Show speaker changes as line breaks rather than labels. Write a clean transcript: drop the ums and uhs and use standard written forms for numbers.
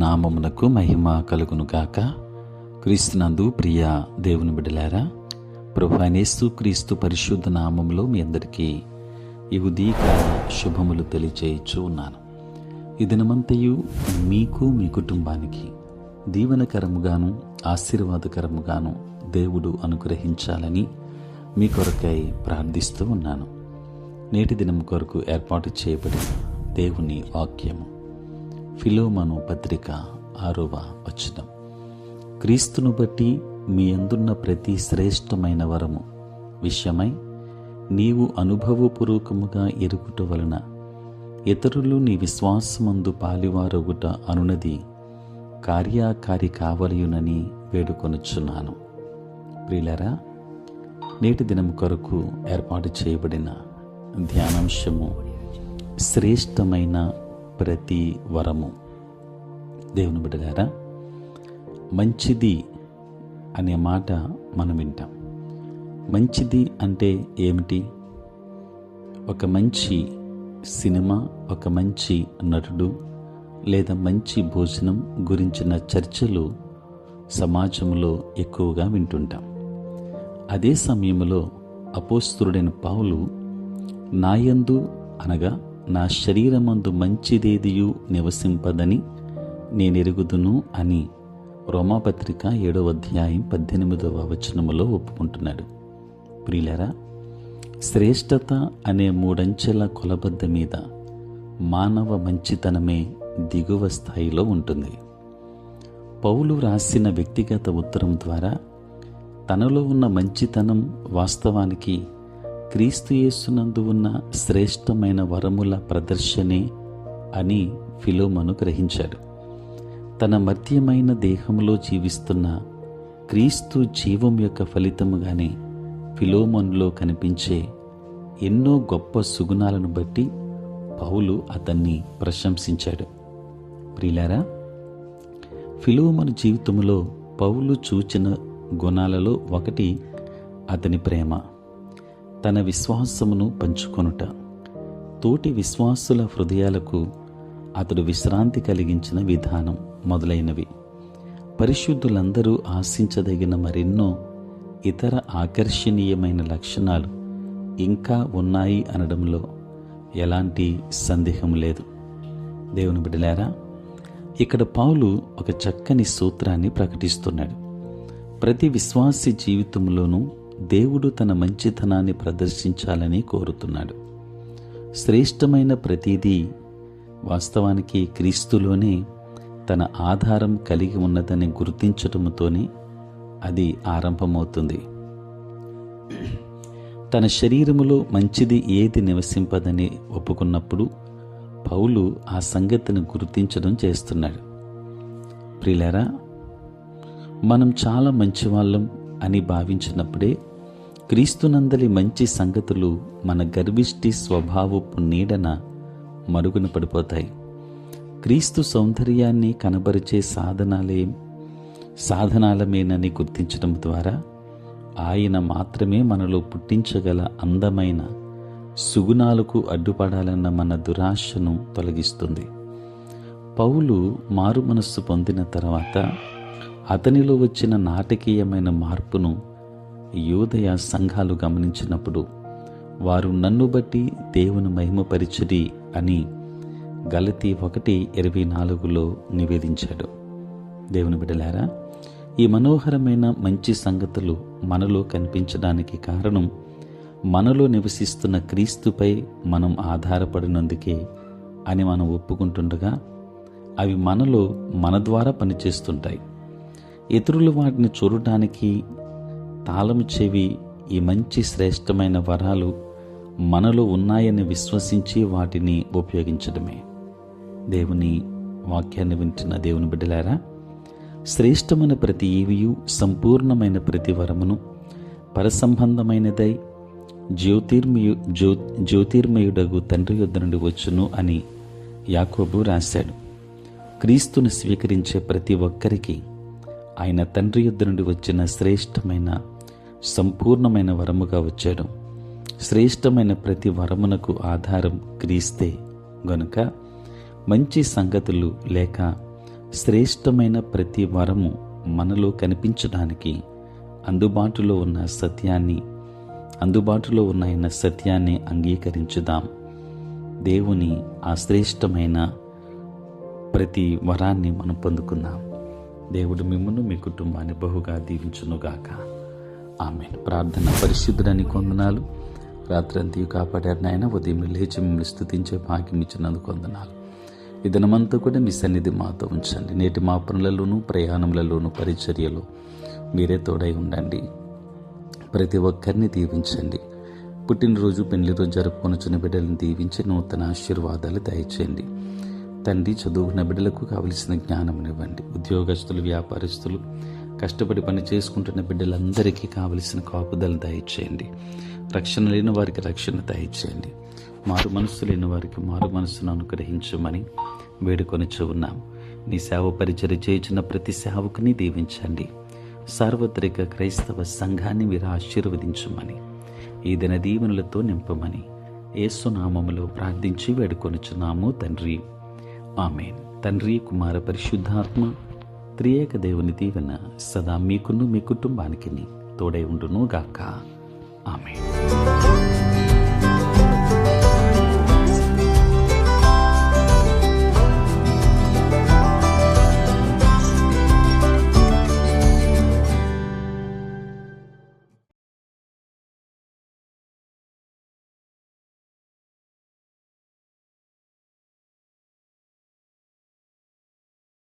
నామమునకు మహిమ కలుగును గాక. క్రీస్తునందు ప్రియ దేవుని బిడ్డలారా, ప్రభువైన యేసుక్రీస్తు పరిశుద్ధ నామములో మీ అందరికీ ఈ ఉదయకాల శుభములు తెలియచేయచ్చు ఉన్నాను. ఈ దినమంతయు మీకు మీ కుటుంబానికి దీవెనకరముగాను ఆశీర్వాదకరముగాను దేవుడు అనుగ్రహించాలని మీ కొరకై ప్రార్థిస్తూ ఉన్నాను. నేటి దినం కొరకు ఏర్పాటు చేయబడిన దేవుని వాక్యము ఫిలోమను పత్రిక 6వ వచనం. క్రీస్తును బట్టి మీ అందున్న ప్రతి శ్రేష్టమైన వరము విషయమై నీవు అనుభవపూర్వకముగా ఎరుగుట వలన ఇతరులు నీ విశ్వాసమందు పాలివారొగుట అనునది కార్యాకారి కావలయునని వేడుకొనుచున్నాను. ప్రియులారా, నేటి దినం కొరకు ఏర్పాటు చేయబడిన ధ్యానాంశము శ్రేష్టమైన ప్రతి వరము. దేవుని బిడ్డలారా, మంచిది అనే మాట మనం వింటాం. మంచిది అంటే ఏమిటి? ఒక మంచి సినిమా, ఒక మంచి నటుడు లేదా మంచి భోజనం గురించిన చర్చలు సమాజంలో ఎక్కువగా వింటుంటాం. అదే సమయంలో అపోస్తలుడైన పౌలు నాయందు అనగా నా శరీరమందు మంచిదేదియు నివసింపదని నేనెరుగుదును అని రోమాపత్రిక 7వ అధ్యాయం 18వ వచనములో ఒప్పుకుంటున్నాడు. ప్రియులారా, శ్రేష్టత అనే మూడంచెల కొలబద్ద మీద మానవ మంచితనమే దిగువ స్థాయిలో ఉంటుంది. పౌలు రాసిన వ్యక్తిగత ఉత్తరం ద్వారా తనలో ఉన్న మంచితనం వాస్తవానికి క్రీస్తు యేసునందు ఉన్న శ్రేష్టమైన వరముల ప్రదర్శనే అని ఫిలోమను గ్రహించాడు. తన మర్త్యమైన దేహంలో జీవిస్తున్న క్రీస్తు జీవం యొక్క ఫలితముగానే ఫిలోమనులో కనిపించే ఎన్నో గొప్ప సుగుణాలను బట్టి పౌలు అతన్ని ప్రశంసించాడు. ప్రియులారా, ఫిలోమను జీవితంలో పౌలు చూచిన గుణాలలో ఒకటి అతని ప్రేమ, తన విశ్వాసమును పంచుకొనుట, తోటి విశ్వాసుల హృదయాలకు అతడు విశ్రాంతి కలిగించిన విధానం మొదలైనవి. పరిశుద్ధులందరూ ఆశించదగిన మరెన్నో ఇతర ఆకర్షణీయమైన లక్షణాలు ఇంకా ఉన్నాయి అనడంలో ఎలాంటి సందేహం లేదు. దేవుని బిడ్డలారా, ఇక్కడ పౌలు ఒక చక్కని సూత్రాన్ని ప్రకటిస్తున్నాడు. ప్రతి విశ్వాసి జీవితంలోనూ దేవుడు తన మంచితనాన్ని ప్రదర్శించాలని కోరుతున్నాడు. శ్రేష్టమైన ప్రతిదీ వాస్తవానికి క్రీస్తులోనే తన ఆధారం కలిగి ఉన్నదని గుర్తించటంతోనే అది ఆరంభమవుతుంది. తన శరీరములో మంచిది ఏది నివసింపదని ఒప్పుకున్నప్పుడు పౌలు ఆ సంగతిని గుర్తించడం చేస్తున్నాడు. ప్రియులారా, మనం చాలా మంచివాళ్ళం అని భావించినప్పుడే క్రీస్తునందలి మంచి సంగతులు మన గర్విష్టి స్వభావపు నీడన మరుగున పడిపోతాయి. క్రీస్తు సౌందర్యాన్ని కనబరిచే సాధనాలమేనని గుర్తించడం ద్వారా ఆయన మాత్రమే మనలో పుట్టించగల అందమైన సుగుణాలకు అడ్డుపడాలన్న మన దురాశను తొలగిస్తుంది. పౌలు మారు మనస్సు పొందిన తర్వాత అతనిలో వచ్చిన నాటకీయమైన మార్పును యూదయ సంఘాలు గమనించినప్పుడు వారు నన్ను బట్టి దేవుని మహిమపరిచిరి అని గలతీ 1:24లో నివేదించాడు. దేవుని బిడ్డలారా, ఈ మనోహరమైన మంచి సంగతులు మనలో కనిపించడానికి కారణం మనలో నివసిస్తున్న క్రీస్తుపై మనం ఆధారపడినందుకే అని మనం ఒప్పుకుంటుండగా అవి మనలో మన ద్వారా పనిచేస్తుంటాయి. ఇతరులు వాటిని చూడటానికి తాళము చెవి ఈ మంచి శ్రేష్టమైన వరాలు మనలో ఉన్నాయని విశ్వసించి వాటిని ఉపయోగించడమే. దేవుని వాక్యాన్ని వింటున్న దేవుని బిడ్డలారా, శ్రేష్టమైన ప్రతి ఈవియు సంపూర్ణమైన ప్రతి వరమును పరసంబంధమైనదై జ్యోతిర్మయుడగు తండ్రి యొద్ద నుండి వచ్చును అని యాకోబు రాశాడు. క్రీస్తును స్వీకరించే ప్రతి ఒక్కరికి ఆయన తండ్రి యొద్ద నుండి వచ్చిన శ్రేష్టమైన సంపూర్ణమైన వరముగా వచ్చాడు. శ్రేష్టమైన ప్రతి వరమునకు ఆధారం క్రీస్తే గనుక మంచి సంగతులు లేక శ్రేష్టమైన ప్రతి వరము మనలో కనిపించడానికి అందుబాటులో ఉన్న సత్యాన్ని అంగీకరించుదాం. దేవుని ఆ శ్రేష్టమైన ప్రతి వరాన్ని మనం పొందుకుందాం. దేవుడు మిమ్మును మీ కుటుంబాన్ని బహుగా దీవించునుగాక. ఆమేన్. ప్రార్థన. పరిశుద్ధుడని వందనాలు. రాత్రంతా కాపాడారు నాయన. ఉదయం లేచి మిమ్మల్ని స్తుతించే భాగ్యం ఇచ్చినందుకు వందనాలు. ఈ దినమంతా కూడా మీ సన్నిధి మాతో ఉంచండి. నేటి మా పనులలోనూ ప్రయాణములలోనూ పరిచర్యలు మీరే తోడై ఉండండి. ప్రతి ఒక్కరిని దీవించండి. పుట్టినరోజు పెళ్లి రోజు జరుపుకొనుచున్న బిడ్డలను దీవించి నూతన ఆశీర్వాదాలు దయచేయండి. తండ్రి, చదువుకున్న బిడ్డలకు కావలసిన జ్ఞానమునివ్వండి. ఉద్యోగస్తులు, వ్యాపారస్తులు, కష్టపడి పని చేసుకుంటున్న బిడ్డలందరికీ కావలసిన కాపుదలు దయచేయండి. రక్షణ లేని వారికి రక్షణ దయచేయండి. మారు మనస్సు లేని వారికి మారు మనస్సును అనుగ్రహించమని వేడుకొనిచూ ఉన్నాం. నీ సేవ పరిచర్య చేయించిన ప్రతి సేవకుని దీవించండి. సార్వత్రిక క్రైస్తవ సంఘాన్ని మీరు ఆశీర్వదించమని, ఈ దిన దీవెనలతో నింపమని యేసు నామములో ప్రార్థించి వేడుకొనిచున్నాము తండ్రి. ఆమేన్. తండ్రి, కుమార, పరిశుద్ధాత్మ త్రియేక దేవుని దీవెన సదా మీకును మీ కుటుంబానికి తోడై ఉండును గాక. ఆమేన్.